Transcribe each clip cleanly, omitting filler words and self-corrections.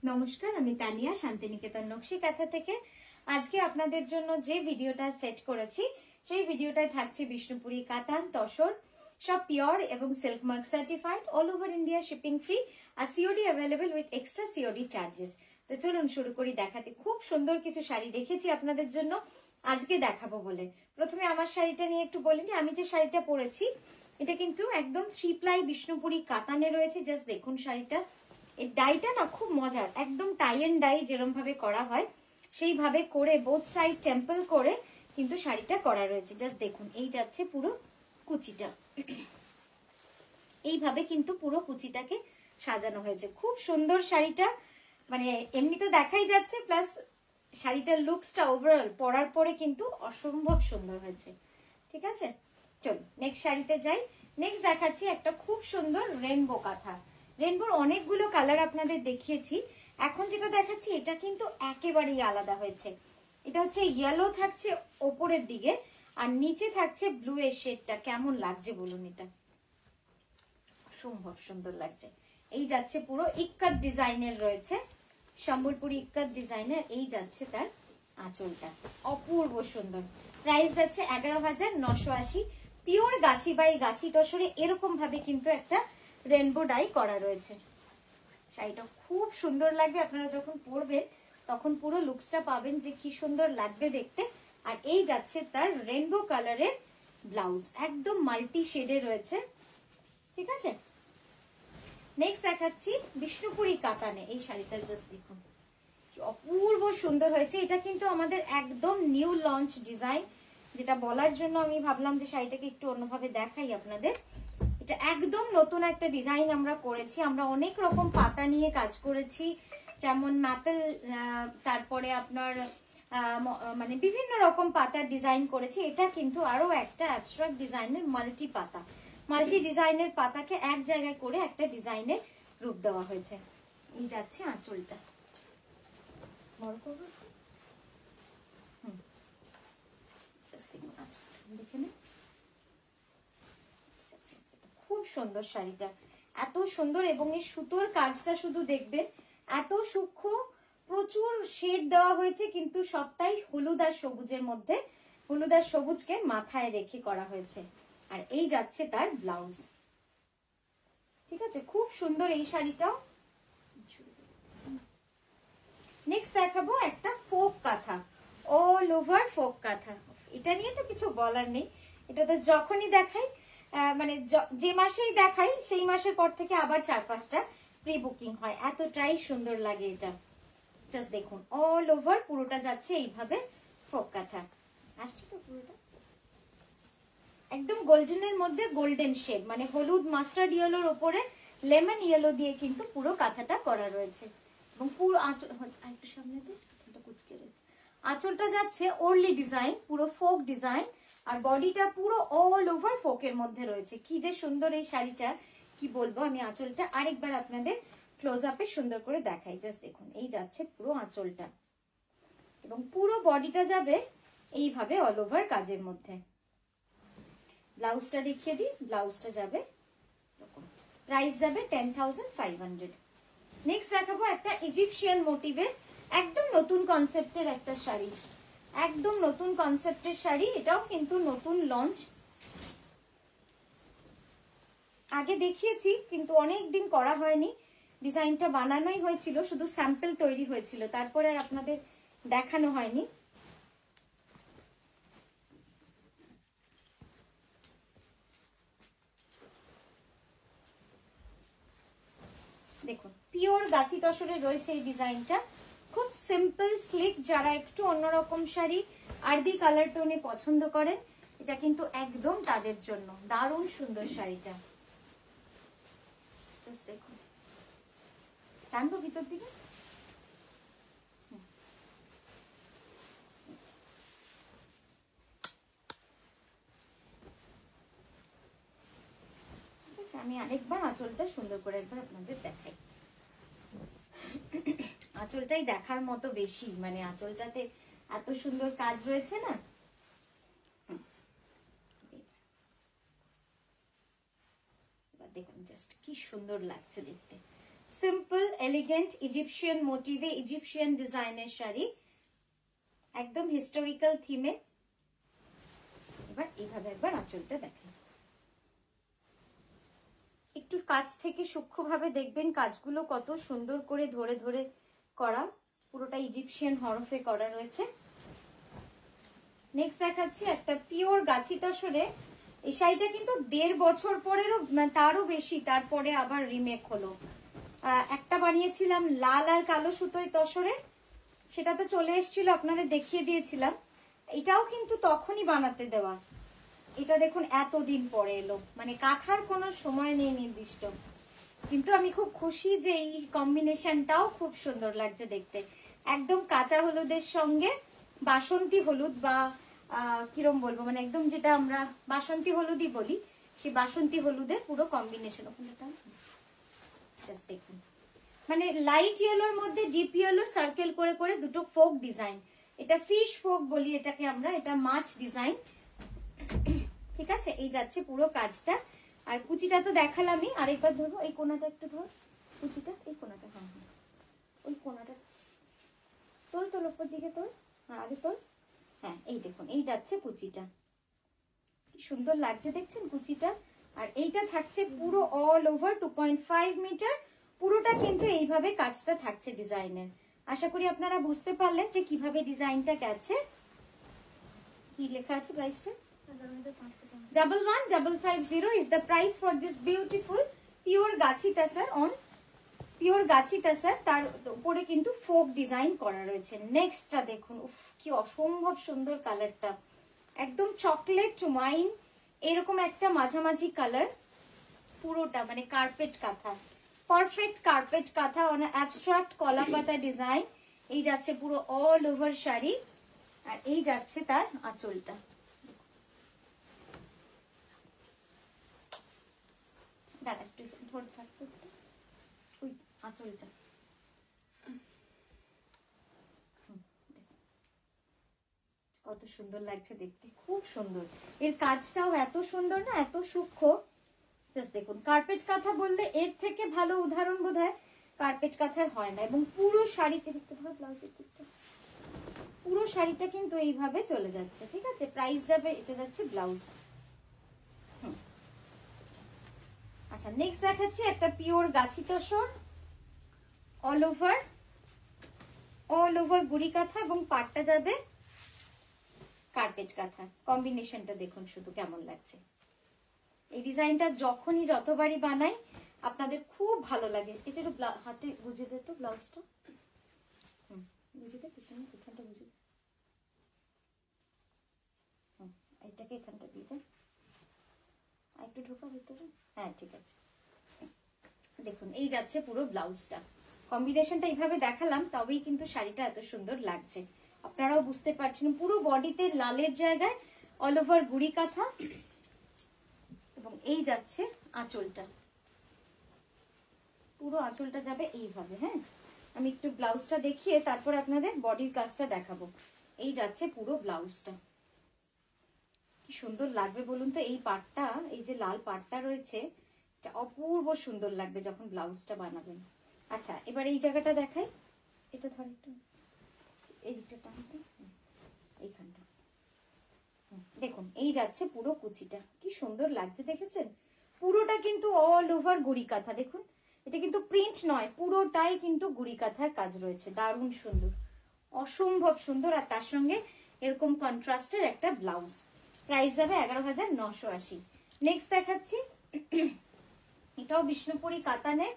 নমস্কার, আমি তানিয়া শান্তিনিকেতন নকশি কাঁথা থেকে। আজকে আপনাদের জন্য যে ভিডিওটা সেট করেছি সেই ভিডিওটায় থাকছে বিষ্ণুপুরি কাতান তসর, সব পিওর এবং silk mark certified, all over India shipping free আর COD available with extra COD charges. তো চলুন শুরু করি দেখাতে। খুব সুন্দর কিছু শাড়ি রেখেছি আপনাদের জন্য আজকে দেখাবো বলে। প্রথমে আমার শাড়িটা নিয়ে একটু বলিনি। আমি যে শাড়িটা পরেছি এটা কিন্তু একদম 3 প্লাই বিষ্ণুপুরি কাতানে রয়েছে। জাস্ট দেখুন শাড়িটা, এই ডাইটা না খুব মজার, একদম টাই এন্ড ডাই যেরকম ভাবে করা হয় সেইভাবে করে বোথ সাইড টেম্পল করে কিন্তু শাড়িটা করা রয়েছে। জাস্ট দেখুন, এই যাচ্ছে পুরো কুচিটা, এইভাবে কিন্তু পুরো কুচিটাকে সাজানো হয়েছে। খুব সুন্দর শাড়িটা, মানে এমনি তো দেখাই যাচ্ছে, প্লাস শাড়িটার লুকসটা ওভারঅল পরার পরে কিন্তু অসম্ভব সুন্দর হয়েছে। ঠিক আছে, চলুন নেক্সট শাড়িতে যাই। নেক্সট দেখাচ্ছি একটা খুব সুন্দর রেনবো কাঁথা। রেনবোর অনেকগুলো কালার আপনাদের দেখিয়েছি, এখন যেটা দেখাচ্ছি এটা কিন্তু একেবারেই আলাদা হয়েছে। এটা হচ্ছে ইয়েলো থাকছে ওপরের দিকে আর নিচে থাকছে ব্লু এর শেডটা। কেমন লাগছে বলুন, এটা অসম্ভব সুন্দর লাগছে। এই যাচ্ছে পুরো ইক্কাত ডিজাইনের রয়েছে, সম্বলপুরি ইক্কাত ডিজাইনের। এই যাচ্ছে তার আঁচলটা, অপূর্ব সুন্দর। প্রাইস যাচ্ছে 11,980। পিওর গাছি বাই গাছি তসরে এরকম ভাবে কিন্তু একটা রেনবো ডাই করা রয়েছে। শাড়িটা খুব সুন্দর লাগবে, আপনারা যখন পরবেন তখন পুরো লুকসটা পাবেন যে কি সুন্দর লাগবে দেখতে। আর এই যাচ্ছে তার রেনবো কালারের ব্লাউজ, একদম মাল্টি শেডে রয়েছে। ঠিক আছে, নেক্সট দেখাচ্ছি বিষ্ণুপুরি কাতানে। এই শাড়িটা জাস্ট দেখুন, অপূর্ব সুন্দর হয়েছে। এটা কিন্তু আমাদের একদম নিউ লঞ্চ ডিজাইন, যেটা বলার জন্য আমি ভাবলাম যে শাড়িটাকে একটু অন্যভাবে দেখাই আপনাদের। এটা একদম নতুন একটা ডিজাইন আমরা করেছি। আমরা অনেক রকম পাতা নিয়ে কাজ করেছি, যেমন ম্যাপেল, তারপরে আপনার মানে বিভিন্ন রকম পাতার ডিজাইন করেছি। এটা কিন্তু আরো একটা অ্যাবস্ট্রাক্ট ডিজাইনের মাল্টি পাতা, মাল্টি ডিজাইনের পাতাকে এক জায়গায় করে একটা ডিজাইনের রূপ দেওয়া হয়েছে। এই যাচ্ছে আঁচলটা, দেখে নেন, খুব সুন্দর শাড়িটা, এত সুন্দর। এবং এই সুতোর কাজটা শুধু দেখবেন, এত সূক্ষ্ম, প্রচুর শেড দেওয়া হয়েছে, কিন্তু সবটাই হলুদ আর সবুজের মধ্যে, হলুদ আর সবুজকে মাথায় রেখে করা হয়েছে। আর এই যাচ্ছে তার ব্লাউজ। ঠিক আছে, খুব সুন্দর এই শাড়িটাও। নেক্সট দেখাবো একটা ফোক কাঁথা, অল ওভার ফোক কাঁথা। এটা নিয়ে তো কিছু বলার নেই, এটা তো যখনই দেখাই, মানে যে মাসেই দেখাই সেই মাসের পর থেকে আবার 4-5টা প্রি বুকিং হয়, এতটাই সুন্দর লাগে এটা। জাস্ট দেখুন, অল ওভার পুরোটা যাচ্ছে এইভাবে ফোক কাঁথা। আসছে তো পুরোটা একদম গোল্ডেনের মধ্যে গোল্ডেন শেড, মানে হলুদ মাস্টার্ড ইয়েলোর ওপরে লেমন ইয়েলো দিয়ে কিন্তু পুরো কাঁথাটা করা রয়েছে। এবং পুরো আঁচল একটু সামনে কুচকে রয়েছে। আঁচলটা যাচ্ছে ওর্লি ডিজাইন, পুরো ফোক ডিজাইন, আর বডিটা পুরো অল ওভার ফোকের মধ্যে রয়েছে। কি যে সুন্দর এই শাড়িটা, কি বলবো। আমি আঁচলটা আরেকবার আপনাদের ক্লোজ আপে সুন্দর করে দেখাই। জাস্ট দেখুন, এই যাচ্ছে পুরো আঁচলটা এবং পুরো বডিটা যাবে এইভাবে অল ওভার কাজের মধ্যে। ব্লাউজটা দেখিয়ে দিই, ব্লাউজটা যাবে, প্রাইস যাবে 10,500। নেক্সট দেখাবো একটা ইজিপশিয়ান মোটিভের একদম নতুন কনসেপ্টের একটা শাড়ি, একদম নতুন কনসেপ্টের শাড়ি। এটাও কিন্তু নতুন লঞ্চ, আগে দেখিয়েছি কিন্তু অনেক দিন করা হয়নি। ডিজাইনটা বানানোই হয়েছিল, শুধু স্যাম্পল তৈরি হয়েছিল, তারপরে আর আপনাদের দেখানো হয়নি। দেখুন, পিওর গাছি তসরে রয়েছে এই ডিজাইনটা, খুব সিম্পল স্লিক। যারা একটু অন্যরকম শাড়ি আরদি কালার টোনে পছন্দ করেন, এটা কিন্তু একদম তাদের জন্য। দারুণ সুন্দর শাড়িটা, জাস্ট দেখুন। টানবো ভিতর দিকে, আমি আরেকবার আঁচলটা সুন্দর করে একবার আপনাদের দেখাই। আঁচলটাই দেখার মতো বেশি, মানে আঁচলটাতে এত সুন্দর কাজ রয়েছে না। দেখুন জাস্ট কি সুন্দর লাগছে দেখতে। সিম্পল এলিগেন্ট ইজিপশিয়ান মোটিভে, ইজিপশিয়ান ডিজাইনের শাড়ি, একদম হিস্টোরিক্যাল থিমে। এবার এইভাবে একবার আঁচলটা দেখেন, একটু কাছ থেকে সূক্ষ্মভাবে দেখবেন কাজগুলো কত সুন্দর করে ধরে ধরে করা, পুরোটা ইজিপশিয়ান হরফে করা রয়েছে। নেক্সট দেখাচ্ছি একটা পিওর গাছি তসরে। এই শাড়িটা কিন্তু 1.5 বছর পরেরও তারও বেশি, তারপরে আবার রিমেক হলো। একটা বানিয়েছিলাম লাল আর কালো সুতোয় তসরে, সেটা তো চলে এসেছিল, আপনাদের দেখিয়ে দিয়েছিলাম। এটাও কিন্তু তখনই বানাতে দেওয়া। এটা দেখুন এতদিন পরে এলো, মানে কাঁথার কোনো সময় নেই নির্দিষ্ট। কিন্তু আমি খুব খুশি যে এই কম্বিনেশনটাও খুব সুন্দর লাগছে দেখতে। একদম কাঁচা হলুদের সঙ্গে বাসন্তী হলুদ, বা কিরম বলবো, মানে একদম যেটা আমরা বাসন্তী হলুদই বলি, সেই বাসন্তী হলুদের পুরো কম্বিনেশন। জাস্ট দেখুন, মানে লাইট ইয়েলোর মধ্যে ডিপ ইয়েলো সার্কেল করে করে দুটো ফোক ডিজাইন। এটা ফিশ ফোক বলি এটাকে আমরা, এটা মাছ ডিজাইন। ঠিক আছে, এই যাচ্ছে পুরো কাজটা। আর কুচিটা তো দেখালামই, আরেকবার ধরবো, এই কোনাটা একটু ধর, কুচিটা এই কোনাটা, হ্যাঁ হ্যাঁ ওই কোনাটা তোল, তোল ওপর দিকে তোল, হ্যাঁ আগে তোল, হ্যাঁ এই দেখুন এই যাচ্ছে কুচিটা, কি সুন্দর লাগছে দেখছেন কুচিটা। আর এইটা থাকছে পুরো অল ওভার 2.5 মিটার, পুরোটা কিন্তু এইভাবে কাজটা থাকছে ডিজাইনের। আশা করি আপনারা বুঝতে পারলেন যে কিভাবে ডিজাইনটা গেছে। কি লেখা আছে প্রাইসটা? 11,550 is the price for this beautiful pure Gachhi তাসার on pure গাছি তাসার। তার উপরে কিন্তু ফোক ডিজাইন করা রয়েছে। নেক্সটটা দেখুন, উফ কি অসম্ভব সুন্দর কালারটা, একদম চকলেট ওয়াইন এরকম একটা মাঝামাঝি কালার, পুরোটা মানে কার্পেট কাঁথা, পারফেক্ট কার্পেট কাঁথা অন অ্যাবস্ট্রাক্ট কলা পাতা ডিজাইন। এই যাচ্ছে পুরো অল ওভার শাড়ি, আর এই যাচ্ছে তার আঁচলটা। দাদা একটু ধরে থাকতো, ওই আঁচলটা কত সুন্দর লাগছে দেখতে, খুব সুন্দর। এর কাজটাও এত সুন্দর না, এত সূক্ষ্ম। জাস্ট দেখুন, কার্পেট কাঁথা বললে এর থেকে ভালো উদাহরণ বোধহয় কার্পেট কাঁথার হয় না। এবং পুরো শাড়িতে দেখতে পাবো, ব্লাউজের দিকটা পুরো শাড়িটা কিন্তু এইভাবে চলে যাচ্ছে। ঠিক আছে, প্রাইস যাবে, এটা যাচ্ছে ব্লাউজ। আচ্ছা নেক্সট দেখাচ্ছি একটা পিওর গাছি তসর, অল ওভার গুড়ি কাঁথা, এবং পাটটা যাবে কার্পেট কাঁথা। কম্বিনেশনটা দেখুন শুধু কেমন লাগছে। এই ডিজাইনটা যখনই যতবারই বানাই আপনাদের খুব ভালো লাগে। এটা একটু হাতে বুঝে দে তো ব্লাউজটা, বুঝে দে পিছনে এখানটা বুঝে দে, এটাকে এখানটা দিয়ে দে, একটু ঢোকা ভিতরে, হ্যাঁ ঠিক আছে। দেখুন এই যাচ্ছে পুরো ব্লাউজটা, কম্বিনেশনটা এইভাবে দেখালাম তবেই কিন্তু শাড়িটা এত সুন্দর লাগছে। আপনারাও বুঝতে পারছেন, পুরো বডিতে লালের জায়গায় অল ওভার গুড়ি কাঁথা, এবং এই যাচ্ছে আঁচলটা, পুরো আঁচলটা যাবে এইভাবে। হ্যাঁ আমি একটু ব্লাউজটা দেখিয়ে তারপর আপনাদের বডির কাজটা দেখাবো। এই যাচ্ছে পুরো ব্লাউজটা, কি সুন্দর লাগবে বলুন তো। এই পাটটা, এই যে লাল পাটটা রয়েছে, এটা অপূর্ব সুন্দর লাগবে যখন ব্লাউজটা বানাবেন। আচ্ছা এবার এই জায়গাটা দেখাই, এটা ধর একটু, এই দিকটা টানতে, এইখানটা দেখুন এই যাচ্ছে পুরো কুচিটা, কি সুন্দর লাগছে দেখেছেন। পুরোটা কিন্তু অল ওভার গুড়ি কাঁথা, দেখুন এটা কিন্তু প্রিন্ট নয়, পুরোটাই কিন্তু গুড়ি কাঁথার কাজ রয়েছে। দারুণ সুন্দর, অসম্ভব সুন্দর। আর তার সঙ্গে এরকম কন্ট্রাস্টের একটা ব্লাউজ। প্রাইস যাবে 11,980। নেক্সট দেখাচ্ছি, এটাও বিষ্ণুপুরি কাতানে,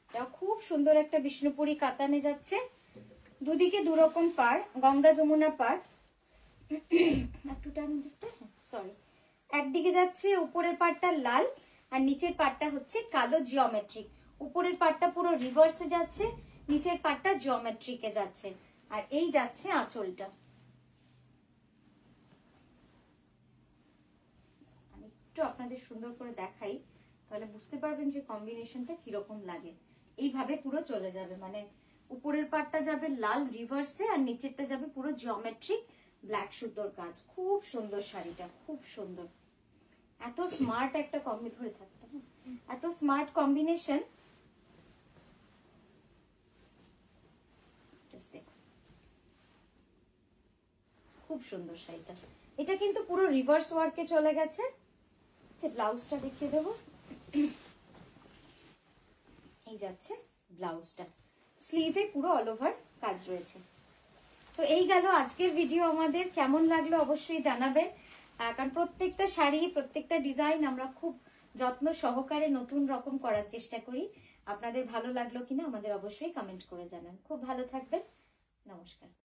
এটাও খুব সুন্দর একটা বিষ্ণুপুরি কাতানে যাচ্ছে। দুদিকে দুরকম পাড়, গঙ্গা যমুনা পাড়, একটু টান দিতে, সরি, একদিকে যাচ্ছে উপরের পাড়টা লাল আর নিচের পাড়টা হচ্ছে কালো জিওমেট্রিক। উপরের পাড়টা পুরো রিভার্সে যাচ্ছে, নিচের পাড়টা জিওমেট্রিকে যাচ্ছে। আর এই যাচ্ছে আঁচলটা। আমি একটু আপনাদের সুন্দর করে দেখাই, তাহলে বুঝতে পারবেন যে কম্বিনেশনটা কিরকম লাগে। এইভাবে পুরো চলে যাবে, মানে উপরের পাড়টা যাবে লাল রিভার্সে আর নিচেরটা যাবে পুরো জিওমেট্রিক ব্ল্যাক সুতোর কাজ। খুব সুন্দর শাড়িটা, খুব সুন্দর। এত স্মার্ট একটা ধরে থাকতে, এত স্মার্ট কম্বিনেশন, জাস্ট দেখুন, খুব সুন্দর শাড়িটা। এটা কিন্তু পুরো রিভার্স ওয়ার্কে চলে গেছে। ব্লাউজটা দেখিয়ে দেবো, এই যাচ্ছে ব্লাউজটা, স্লিভে পুরো অল ওভার কাজ রয়েছে। তো এই গেল আজকের ভিডিও আমাদের। কেমন লাগলো অবশ্যই জানাবেন, কারণ প্রত্যেকটা শাড়ি, প্রত্যেকটা ডিজাইন আমরা খুব যত্ন সহকারে নতুন রকম করার চেষ্টা করি। আপনাদের ভালো লাগলো কিনা আমাদের অবশ্যই কমেন্ট করে জানান। খুব ভালো থাকবেন, নমস্কার।